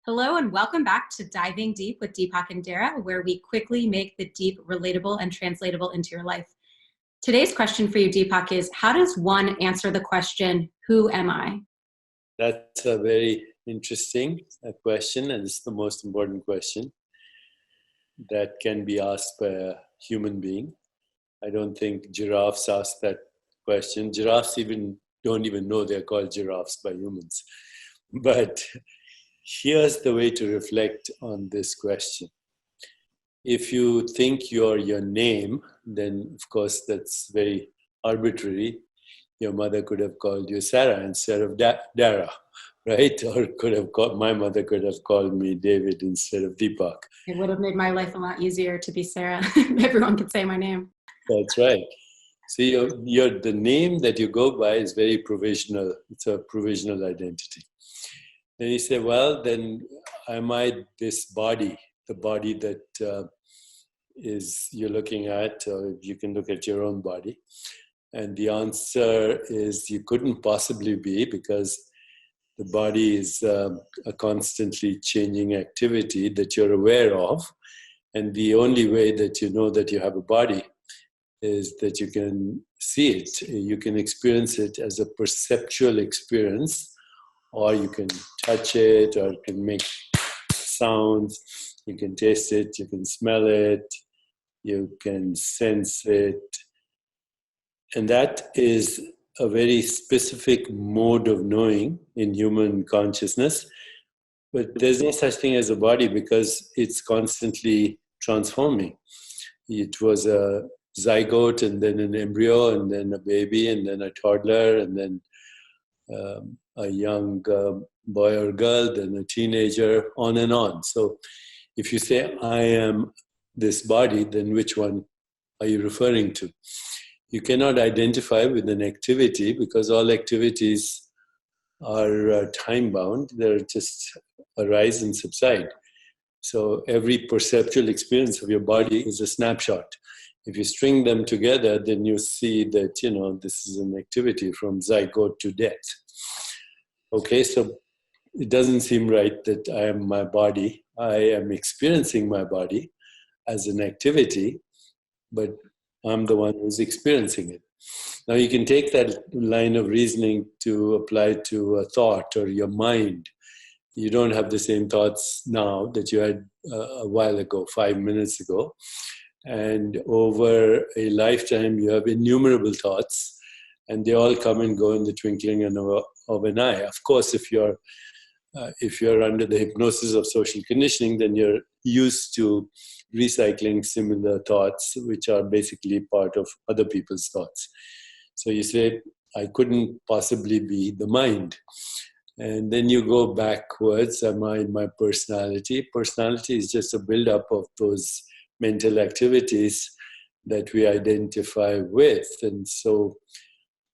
Hello and welcome back to Diving Deep with Deepak and Darrah, where we quickly make the deep relatable and translatable into your life. Today's question for you, Deepak, is how does one answer the question, who am I? That's a very interesting question, and it's the most important question that can be asked by a human being. I don't think giraffes ask that question. Giraffes don't even know they're called giraffes by humans. But here's the way to reflect on this question. If you think you're your name, then of course that's very arbitrary. Your mother could have called you Sarah instead of Darrah, right? Or my mother could have called me David instead of Deepak. It would have made my life a lot easier to be Sarah. Everyone could say my name. That's right. So the name that you go by is very provisional. It's a provisional identity. Then you say, well, then am I this body, the body that is you're looking at, or you can look at your own body. And the answer is you couldn't possibly be, because the body is a constantly changing activity that you're aware of. And the only way that you know that you have a body is that you can see it. You can experience it as a perceptual experience, or you can touch it, or you can make sounds, you can taste it, you can smell it, you can sense it. And that is a very specific mode of knowing in human consciousness. But there's no such thing as a body, because it's constantly transforming. It was a zygote, and then an embryo, and then a baby, and then a toddler, and then a young boy or girl, then a teenager, on and on. So if you say, I am this body, then which one are you referring to? You cannot identify with an activity, because all activities are time-bound. They're just arise and subside. So every perceptual experience of your body is a snapshot. If you string them together, then you see that, this is an activity from zygote to death. Okay, so it doesn't seem right that I am my body. I am experiencing my body as an activity, but I'm the one who's experiencing it. Now you can take that line of reasoning to apply to a thought or your mind. You don't have the same thoughts now that you had a while ago, 5 minutes ago. And over a lifetime, you have innumerable thoughts, and they all come and go in the twinkling of an eye. Of course, if you're under the hypnosis of social conditioning, then you're used to recycling similar thoughts, which are basically part of other people's thoughts. So you say, I couldn't possibly be the mind. And then you go backwards. Am I my personality? Personality is just a build-up of those mental activities that we identify with. And so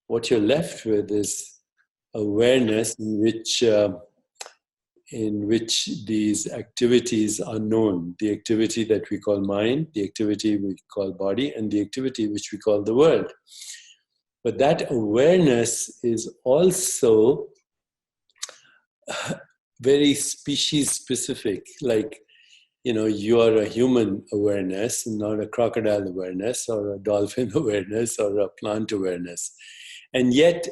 what you're left with is awareness in which these activities are known. The activity that we call mind, the activity we call body, and the activity which we call the world. But that awareness is also very species specific. Like, you are a human awareness, not a crocodile awareness, or a dolphin awareness, or a plant awareness. And yet,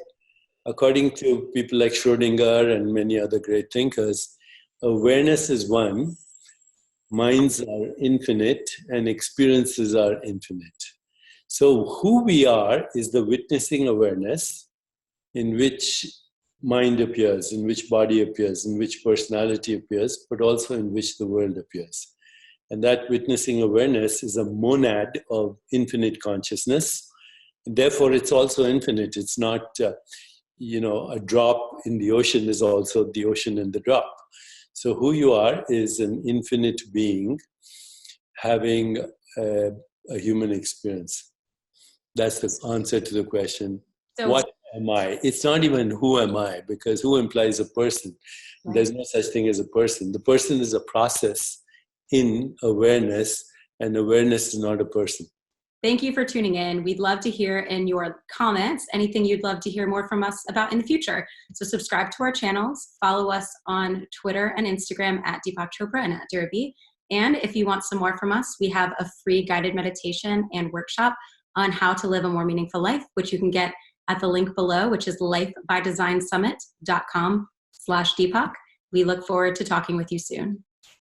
according to people like Schrodinger and many other great thinkers, awareness is one, minds are infinite, and experiences are infinite. So who we are is the witnessing awareness in which mind appears, in which body appears, in which personality appears, but also in which the world appears. And that witnessing awareness is a monad of infinite consciousness. Therefore, it's also infinite. It's not, a drop in the ocean is also the ocean in the drop. So who you are is an infinite being having a human experience. That's the answer to the question. So, what am I? It's not even who am I, because who implies a person. Right. There's no such thing as a person. The person is a process in awareness, and awareness is not a person. Thank you for tuning in. We'd love to hear in your comments anything you'd love to hear more from us about in the future. So subscribe to our channels, follow us on Twitter and Instagram at Deepak Chopra and at Darrah. And if you want some more from us, we have a free guided meditation and workshop on how to live a more meaningful life, which you can get at the link below, which is lifebydesignsummit.com/Deepak. We look forward to talking with you soon.